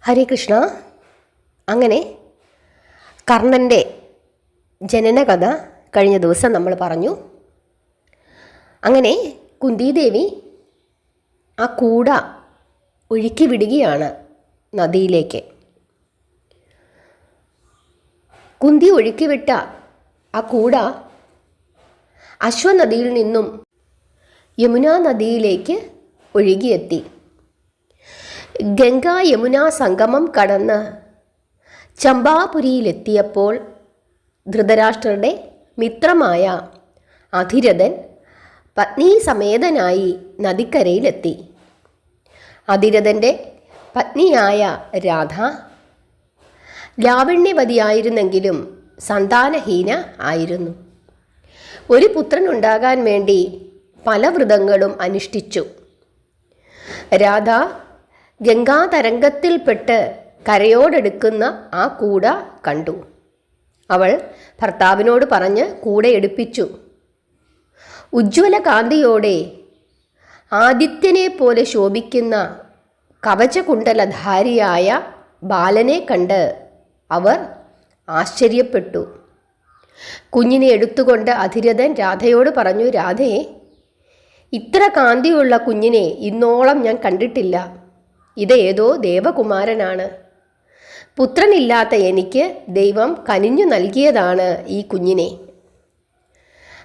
ഹരേ കൃഷ്ണ. അങ്ങനെ കർണൻ്റെ ജനനകഥ കഴിഞ്ഞ ദിവസം നമ്മൾ പറഞ്ഞു. അങ്ങനെ കുന്തിദേവി ആ കൂട ഒഴുക്കി വിടുകയാണ് നദിയിലേക്ക്. കുന്തി ഒഴുക്കിവിട്ട ആ കൂട അശ്വനദിയിൽ നിന്നും യമുനാ നദിയിലേക്ക് ഒഴുകിയെത്തി. ഗംഗാ യമുനാ സംഗമം കടന്ന് ചമ്പാപുരിയിലെത്തിയപ്പോൾ ധൃതരാഷ്ട്രരുടെ മിത്രമായ അധിരഥൻ പത്നീസമേതനായി നദിക്കരയിലെത്തി. അധിരഥൻ്റെ പത്നിയായ രാധ ലാവണ്യവതിയായിരുന്നെങ്കിലും സന്താനഹീന ആയിരുന്നു. ഒരു പുത്രനുണ്ടാകാൻ വേണ്ടി പല വ്രതങ്ങളും അനുഷ്ഠിച്ചു. രാധ ഗംഗാതരംഗത്തിൽപ്പെട്ട് കരയോടെടുക്കുന്ന ആ കൂട കണ്ടു. അവൾ ഭർത്താവിനോട് പറഞ്ഞ് കൂട എടുപ്പിച്ചു. ഉജ്ജ്വല കാന്തിയോടെ ആദിത്യനെ പോലെ ശോഭിക്കുന്ന കവചകുണ്ടലധാരിയായ ബാലനെ കണ്ട് അവർ ആശ്ചര്യപ്പെട്ടു. കുഞ്ഞിനെ എടുത്തുകൊണ്ട് അധിരഥൻ രാധയോട് പറഞ്ഞു, രാധയെ, ഇത്ര കാന്തിയുള്ള കുഞ്ഞിനെ ഇന്നോളം ഞാൻ കണ്ടിട്ടില്ല. ഇതേതോ ദേവകുമാരനാണ്. പുത്രനില്ലാത്ത എനിക്ക് ദൈവം കനിഞ്ഞു നൽകിയതാണ് ഈ കുഞ്ഞിനെ.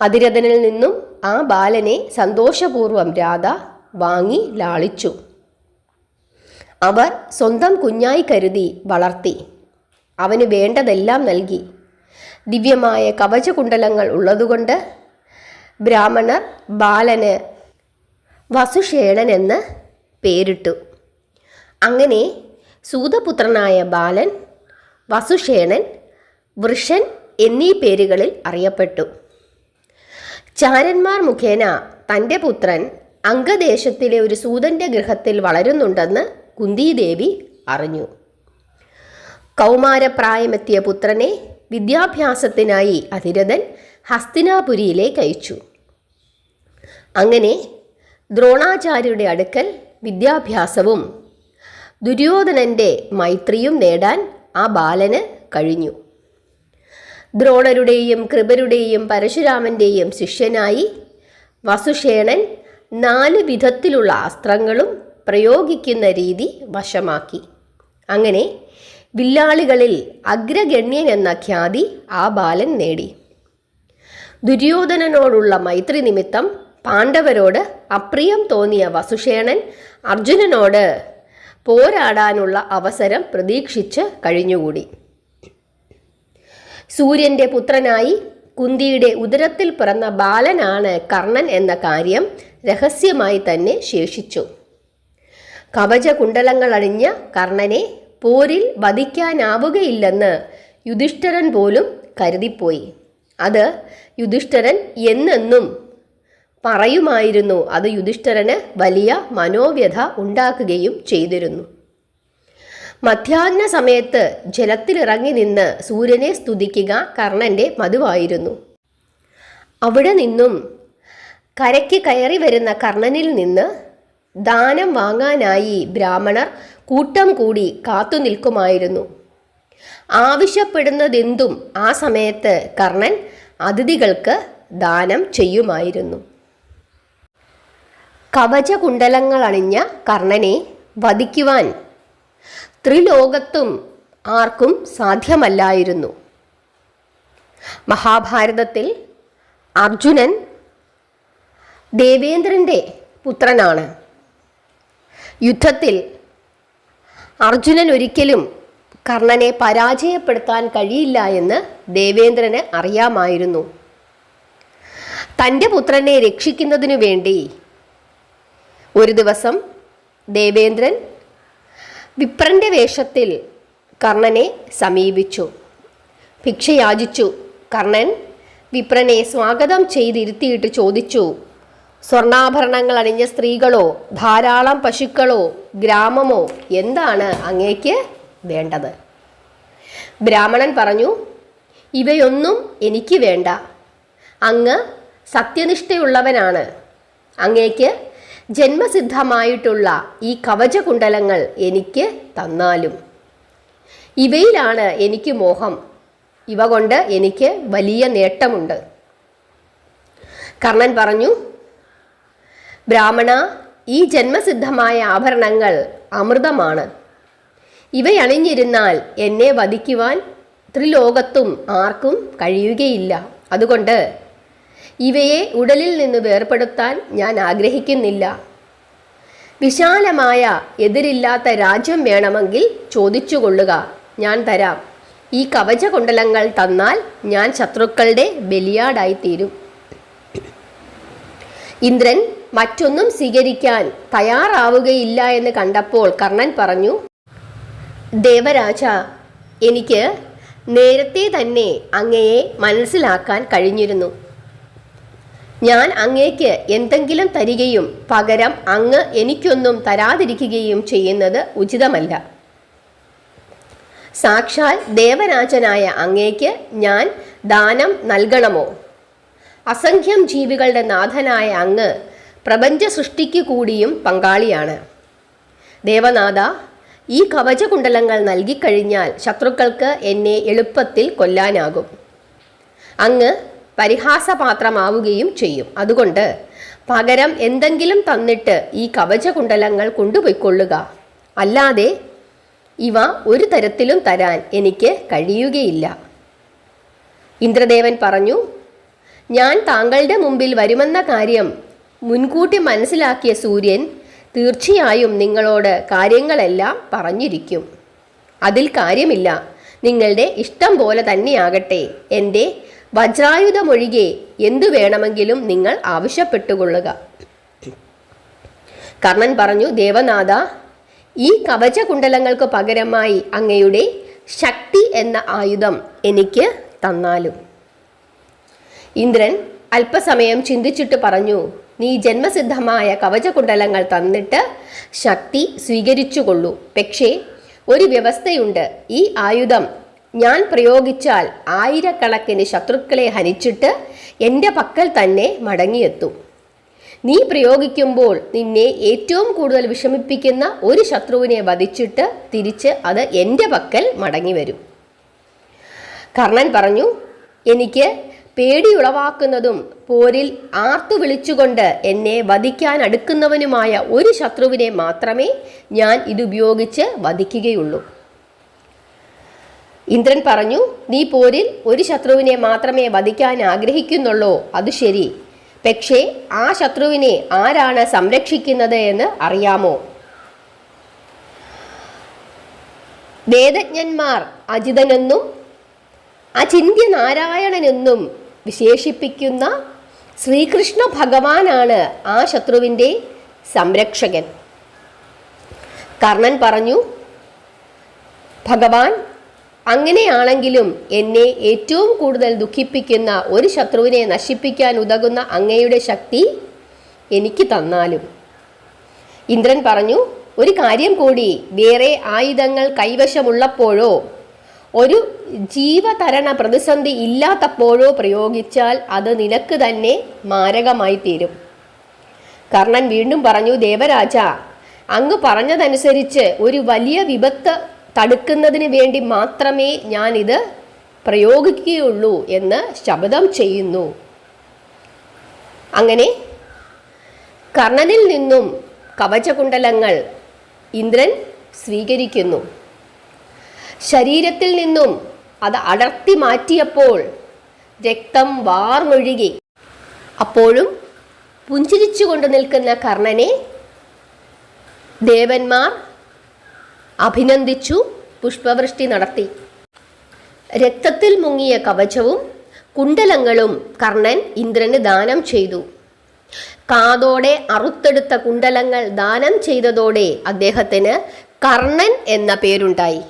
അധിരഥനിൽ നിന്നും ആ ബാലനെ സന്തോഷപൂർവ്വം രാധ വാങ്ങി ലാളിച്ചു. അവർ സ്വന്തം കുഞ്ഞായി കരുതി വളർത്തി. അവന് വേണ്ടതെല്ലാം നൽകി. ദിവ്യമായ കവചകുണ്ടലങ്ങൾ ഉള്ളതുകൊണ്ട് ബ്രാഹ്മണർ ബാലന് വസുഷേണൻ എന്ന് പേരിട്ടു. അങ്ങനെ സൂതപുത്രനായ ബാലൻ വസുഷേണൻ, വൃഷൻ എന്നീ പേരുകളിൽ അറിയപ്പെട്ടു. ചാരന്മാർ മുഖേന തൻ്റെ പുത്രൻ അംഗദേശത്തിലെ ഒരു സൂതൻ്റെ ഗൃഹത്തിൽ വളരുന്നുണ്ടെന്ന് കുന്തിദേവി അറിഞ്ഞു. കൗമാരപ്രായമെത്തിയ പുത്രനെ വിദ്യാഭ്യാസത്തിനായി അധിരഥൻ ഹസ്തിനാപുരിയിലേക്ക് അയച്ചു. അങ്ങനെ ദ്രോണാചാര്യരുടെ അടുക്കൽ വിദ്യാഭ്യാസവും ദുര്യോധനൻ്റെ മൈത്രിയും നേടാൻ ആ ബാലന് കഴിഞ്ഞു. ദ്രോണരുടെയും കൃപരുടെയും പരശുരാമൻ്റെയും ശിഷ്യനായി വസുഷേണൻ 4 വിധത്തിലുള്ള അസ്ത്രങ്ങളും പ്രയോഗിക്കുന്ന രീതി വശമാക്കി. അങ്ങനെ വില്ലാളികളിൽ അഗ്രഗണ്യൻ എന്ന ഖ്യാതി ആ ബാലൻ നേടി. ദുര്യോധനനോടുള്ള മൈത്രി നിമിത്തം പാണ്ഡവരോട് അപ്രിയം തോന്നിയ വസുഷേണൻ അർജുനനോട് പോരാടാനുള്ള അവസരം പ്രതീക്ഷിച്ച് കഴിഞ്ഞുകൂടി. സൂര്യൻ്റെ പുത്രനായി കുന്തിയുടെ ഉദരത്തിൽ പിറന്ന ബാലനാണ് കർണൻ എന്ന കാര്യം രഹസ്യമായി തന്നെ ശേഷിച്ചു. കവചകുണ്ടലങ്ങൾ അണിഞ്ഞ കർണനെ പോരിൽ വധിക്കാനാവുകയില്ലെന്ന് യുധിഷ്ഠിരൻ പോലും കരുതിപ്പോയി. അത് യുധിഷ്ഠിരൻ എന്നെന്നും പറയുമായിരുന്നു. അത് യുധിഷ്ഠിരന് വലിയ മനോവ്യഥ ഉണ്ടാക്കുകയും ചെയ്തിരുന്നു. മധ്യാഹ്ന സമയത്ത് ജലത്തിലിറങ്ങി നിന്ന് സൂര്യനെ സ്തുതിക്കുക കർണൻ്റെ പതിവായിരുന്നു. അവിടെ നിന്നും കരയ്ക്ക് കയറി വരുന്ന കർണനിൽ നിന്ന് ദാനം വാങ്ങാനായി ബ്രാഹ്മണർ കൂട്ടം കൂടി കാത്തു നിൽക്കുമായിരുന്നു. ആവശ്യപ്പെടുന്നതെന്തും ആ സമയത്ത് കർണൻ അതിഥികൾക്ക് ദാനം ചെയ്യുമായിരുന്നു. കവചകുണ്ടലങ്ങൾ അണിഞ്ഞ കർണനെ വധിക്കുവാൻ ത്രിലോകത്തും ആർക്കും സാധ്യമല്ലായിരുന്നു. മഹാഭാരതത്തിൽ അർജുനൻ ദേവേന്ദ്രൻ്റെ പുത്രനാണ്. യുദ്ധത്തിൽ അർജുനൻ ഒരിക്കലും കർണനെ പരാജയപ്പെടുത്താൻ കഴിയില്ല എന്ന് ദേവേന്ദ്രന് അറിയാമായിരുന്നു. തൻ്റെ പുത്രനെ രക്ഷിക്കുന്നതിനു വേണ്ടി ഒരു ദിവസം ദേവേന്ദ്രൻ വിപ്രൻ്റെ വേഷത്തിൽ കർണനെ സമീപിച്ചു. ഭിക്ഷ യാചിച്ചു. കർണൻ വിപ്രനെ സ്വാഗതം ചെയ്തിരുത്തിയിട്ട് ചോദിച്ചു, സ്വർണ്ണാഭരണങ്ങൾ അണിഞ്ഞ സ്ത്രീകളോ ധാരാളം പശുക്കളോ ഗ്രാമമോ എന്താണ് അങ്ങേക്ക് വേണ്ടത്? ബ്രാഹ്മണൻ പറഞ്ഞു, ഇവയൊന്നും എനിക്ക് വേണ്ട. അങ്ങ് സത്യനിഷ്ഠയുള്ളവനാണ്. അങ്ങേക്ക് ജന്മസിദ്ധമായിട്ടുള്ള ഈ കവചകുണ്ടലങ്ങൾ എനിക്ക് തന്നാലും. ഇവയിലാണ് എനിക്ക് മോഹം. ഇവ കൊണ്ട് എനിക്ക് വലിയ നേട്ടമുണ്ട്. കർണൻ പറഞ്ഞു, ബ്രാഹ്മണ, ഈ ജന്മസിദ്ധമായ ആഭരണങ്ങൾ അമൃതമാണ്. ഇവയണിഞ്ഞിരുന്നാൽ എന്നെ വധിക്കുവാൻ ത്രിലോകത്തും ആർക്കും കഴിയുകയില്ല. അതുകൊണ്ട് ഇവയെ ഉടലിൽ നിന്ന് വേർപെടുത്താൻ ഞാൻ ആഗ്രഹിക്കുന്നില്ല. വിശാലമായ എതിരില്ലാത്ത രാജ്യം വേണമെങ്കിൽ ചോദിച്ചുകൊള്ളുക, ഞാൻ തരാം. ഈ കവചകുണ്ടലങ്ങൾ തന്നാൽ ഞാൻ ശത്രുക്കളുടെ ബലിയാടായിത്തീരും. ഇന്ദ്രൻ മറ്റൊന്നും സ്വീകരിക്കാൻ തയ്യാറാവുകയില്ല എന്ന് കണ്ടപ്പോൾ കർണൻ പറഞ്ഞു, ദേവരാജ, എനിക്ക് നേരത്തെ തന്നെ അങ്ങയെ മനസ്സിലാക്കാൻ കഴിഞ്ഞിരുന്നു. ഞാൻ അങ്ങേക്ക് എന്തെങ്കിലും തരികയും പകരം അങ്ങ് എനിക്കൊന്നും തരാതിരിക്കുകയും ചെയ്യുന്നത് ഉചിതമല്ല. സാക്ഷാൽ ദേവരാജനായ അങ്ങേക്ക് ഞാൻ ദാനം നൽകണമോ? അസംഖ്യം ജീവികളുടെ നാഥനായ അങ്ങ് പ്രപഞ്ച സൃഷ്ടിക്കു കൂടിയും പങ്കാളിയാണ്. ദേവനാഥ, ഈ കവചകുണ്ടലങ്ങൾ നൽകിക്കഴിഞ്ഞാൽ ശത്രുക്കൾക്ക് എന്നെ എളുപ്പത്തിൽ കൊല്ലാനാകും. അങ്ങ് പരിഹാസപാത്രമാവുകയും ചെയ്യും. അതുകൊണ്ട് പകരം എന്തെങ്കിലും തന്നിട്ട് ഈ കവചകുണ്ടലങ്ങൾ കൊണ്ടുപോയിക്കൊള്ളുക. അല്ലാതെ ഇവ ഒരു തരത്തിലും തരാൻ എനിക്ക് കഴിയുകയില്ല. ഇന്ദ്രദേവൻ പറഞ്ഞു, ഞാൻ താങ്കളുടെ മുമ്പിൽ വരുമെന്ന കാര്യം മുൻകൂട്ടി മനസ്സിലാക്കിയ സൂര്യൻ തീർച്ചയായും നിങ്ങളോട് കാര്യങ്ങളെല്ലാം പറഞ്ഞിരിക്കും. അതിൽ കാര്യമില്ല. നിങ്ങളുടെ ഇഷ്ടം പോലെ തന്നെയാകട്ടെ. എൻ്റെ വജ്രായുധമൊഴികെ എന്തു വേണമെങ്കിലും നിങ്ങൾ ആവശ്യപ്പെട്ടുകൊള്ളുക. കർണൻ പറഞ്ഞു, ദേവനാഥ, ഈ കവചകുണ്ടലങ്ങൾക്ക് പകരമായി അങ്ങയുടെ ശക്തി എന്ന ആയുധം എനിക്ക് തന്നാലും. ഇന്ദ്രൻ അല്പസമയം ചിന്തിച്ചിട്ട് പറഞ്ഞു, നീ ജന്മസിദ്ധമായ കവചകുണ്ടലങ്ങൾ തന്നിട്ട് ശക്തി സ്വീകരിച്ചുകൊള്ളൂ. പക്ഷേ ഒരു വ്യവസ്ഥയുണ്ട്. ഈ ആയുധം ഞാൻ പ്രയോഗിച്ചാൽ ആയിരക്കണക്കിന് ശത്രുക്കളെ ഹനിച്ചിട്ട് എൻ്റെ പക്കൽ തന്നെ മടങ്ങിയെത്തും. നീ പ്രയോഗിക്കുമ്പോൾ നിന്നെ ഏറ്റവും കൂടുതൽ വിഷമിപ്പിക്കുന്ന ഒരു ശത്രുവിനെ വധിച്ചിട്ട് തിരിച്ച് അത് എൻ്റെ പക്കൽ മടങ്ങി വരും. കർണൻ പറഞ്ഞു, എനിക്ക് പേടിയുളവാക്കുന്നതും പോരിൽ ആർത്തു വിളിച്ചുകൊണ്ട് എന്നെ വധിക്കാൻ അടുക്കുന്നവനുമായ ഒരു ശത്രുവിനെ മാത്രമേ ഞാൻ ഇതുപയോഗിച്ച് വധിക്കുകയുള്ളൂ. ഇന്ദ്രൻ പറഞ്ഞു, നീ പോരിൽ ഒരു ശത്രുവിനെ മാത്രമേ വധിക്കാൻ ആഗ്രഹിക്കുന്നുള്ളൂ. അത് ശരി. പക്ഷേ ആ ശത്രുവിനെ ആരാണ് സംരക്ഷിക്കുന്നത് എന്ന് അറിയാമോ? വേദജ്ഞന്മാർ അജിതനെന്നും അചിന്യനാരായണനെന്നും വിശേഷിപ്പിക്കുന്ന ശ്രീകൃഷ്ണ ഭഗവാനാണ് ആ ശത്രുവിൻ്റെ സംരക്ഷകൻ. കർണൻ പറഞ്ഞു, ഭഗവാൻ, അങ്ങനെയാണെങ്കിലും എന്നെ ഏറ്റവും കൂടുതൽ ദുഃഖിപ്പിക്കുന്ന ഒരു ശത്രുവിനെ നശിപ്പിക്കാൻ ഉതകുന്ന അങ്ങയുടെ ശക്തി എനിക്ക് തന്നാലും. ഇന്ദ്രൻ പറഞ്ഞു, ഒരു കാര്യം കൂടി. വേറെ ആയുധങ്ങൾ കൈവശമുള്ളപ്പോഴോ ഒരു ജീവതരണ പ്രതിസന്ധി ഇല്ലാത്തപ്പോഴോ പ്രയോഗിച്ചാൽ അത് നിനക്ക് തന്നെ മാരകമായി തീരും. കർണൻ വീണ്ടും പറഞ്ഞു, ദേവരാജ, അങ്ങ് പറഞ്ഞതനുസരിച്ച് ഒരു വലിയ വിപത്ത് തടുക്കുന്നതിന് വേണ്ടി മാത്രമേ ഞാനിത് പ്രയോഗിക്കുകയുള്ളൂ എന്ന് ശപഥം ചെയ്യുന്നു. അങ്ങനെ കർണനിൽ നിന്നും കവചകുണ്ടലങ്ങൾ ഇന്ദ്രൻ സ്വീകരിക്കുന്നു. ശരീരത്തിൽ നിന്നും അത് അടർത്തി മാറ്റിയപ്പോൾ രക്തം വാർന്നൊഴുകി. അപ്പോഴും പുഞ്ചിരിച്ചുകൊണ്ട് നിൽക്കുന്ന കർണനെ ദേവന്മാർ അഭിനന്ദിച്ചു, പുഷ്പവൃഷ്ടി നടത്തി. രക്തത്തിൽ മുങ്ങിയ കവചവും കുണ്ടലങ്ങളും കർണൻ ഇന്ദ്രന് ദാനം ചെയ്തു. കാതോടെ അറുത്തെടുത്ത കുണ്ടലങ്ങൾ ദാനം ചെയ്തതോടെ അദ്ദേഹത്തിന് കർണൻ എന്ന പേരുണ്ടായി.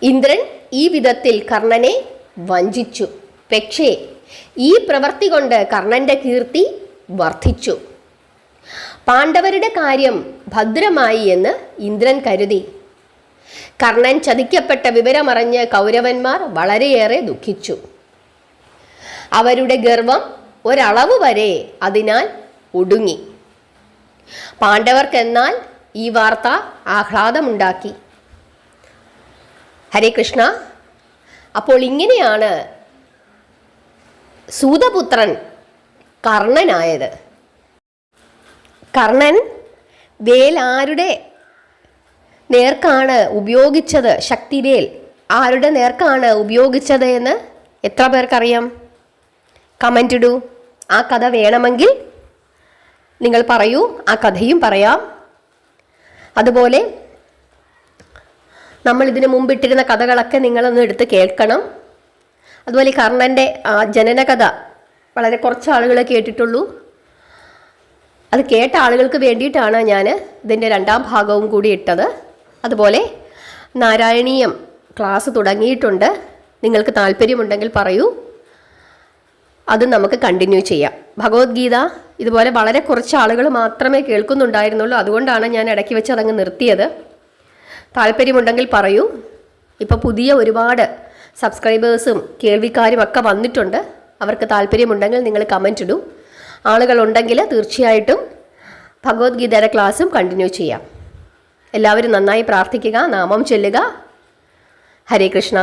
ഇന്ദ്രൻ ഈ വിധത്തിൽ കർണനെ വഞ്ചിച്ചു. പക്ഷേ ഈ പ്രവൃത്തി കൊണ്ട് കർണന്റെ കീർത്തി വർദ്ധിച്ചു. പാണ്ഡവരുടെ കാര്യം ഭദ്രമായി എന്ന് ഇന്ദ്രൻ കരുതി. കർണൻ ചതിക്കപ്പെട്ട വിവരമറിഞ്ഞ് കൗരവന്മാർ വളരെയേറെ ദുഃഖിച്ചു. അവരുടെ ഗർവം ഒരളവ് വരെ അതിനാൽ ഒടുങ്ങി. പാണ്ഡവർക്കെന്നാൽ ഈ വാർത്ത ആഹ്ലാദമുണ്ടാക്കി. ഹരേ കൃഷ്ണ. അപ്പോൾ ഇങ്ങനെയാണ് സൂതപുത്രൻ കർണനായത്. കർണൻ വേൽ ആരുടെ നേർക്കാണ് ഉപയോഗിച്ചത്, ശക്തിവേൽ ആരുടെ നേർക്കാണ് ഉപയോഗിച്ചത് എന്ന് എത്ര പേർക്കറിയാം? കമൻ്റ് ഇടൂ. ആ കഥ വേണമെങ്കിൽ നിങ്ങൾ പറയൂ, ആ കഥയും പറയാം. അതുപോലെ നമ്മൾ ഇതിനു മുമ്പിട്ടിരുന്ന കഥകളൊക്കെ നിങ്ങളൊന്ന് എടുത്ത് കേൾക്കണം. അതുപോലെ കർണൻ്റെ ജനനകഥ വളരെ കുറച്ച് ആളുകൾ കേട്ടിട്ടുള്ളൂ. അത് കേട്ട ആളുകൾക്ക് വേണ്ടിയിട്ടാണ് ഞാൻ ഇതിൻ്റെ 2ാം ഭാഗവും കൂടി ഇട്ടത്. അതുപോലെ നാരായണീയം ക്ലാസ് തുടങ്ങിയിട്ടുണ്ട്. നിങ്ങൾക്ക് താല്പര്യമുണ്ടെങ്കിൽ പറയൂ, അത് നമുക്ക് കണ്ടിന്യൂ ചെയ്യാം. ഭഗവത്ഗീത ഇതുപോലെ വളരെ കുറച്ച് ആളുകൾ മാത്രമേ കേൾക്കുന്നുണ്ടായിരുന്നുള്ളൂ. അതുകൊണ്ടാണ് ഞാൻ ഇടയ്ക്ക് വെച്ച് അതങ്ങ് നിർത്തിയത്. താല്പര്യമുണ്ടെങ്കിൽ പറയൂ. ഇപ്പോൾ പുതിയ ഒരുപാട് സബ്സ്ക്രൈബേഴ്സും കേൾവിക്കാരും ഒക്കെ വന്നിട്ടുണ്ട്. അവർക്ക് താല്പര്യമുണ്ടെങ്കിൽ നിങ്ങൾ കമൻ്റ് ഇടൂ. ആളുകളുണ്ടെങ്കിൽ തീർച്ചയായിട്ടും ഭഗവത്ഗീതയുടെ ക്ലാസ്സും കണ്ടിന്യൂ ചെയ്യാം. എല്ലാവരും നന്നായി പ്രാർത്ഥിക്കുക, നാമം ചൊല്ലുക. ഹരേ കൃഷ്ണ.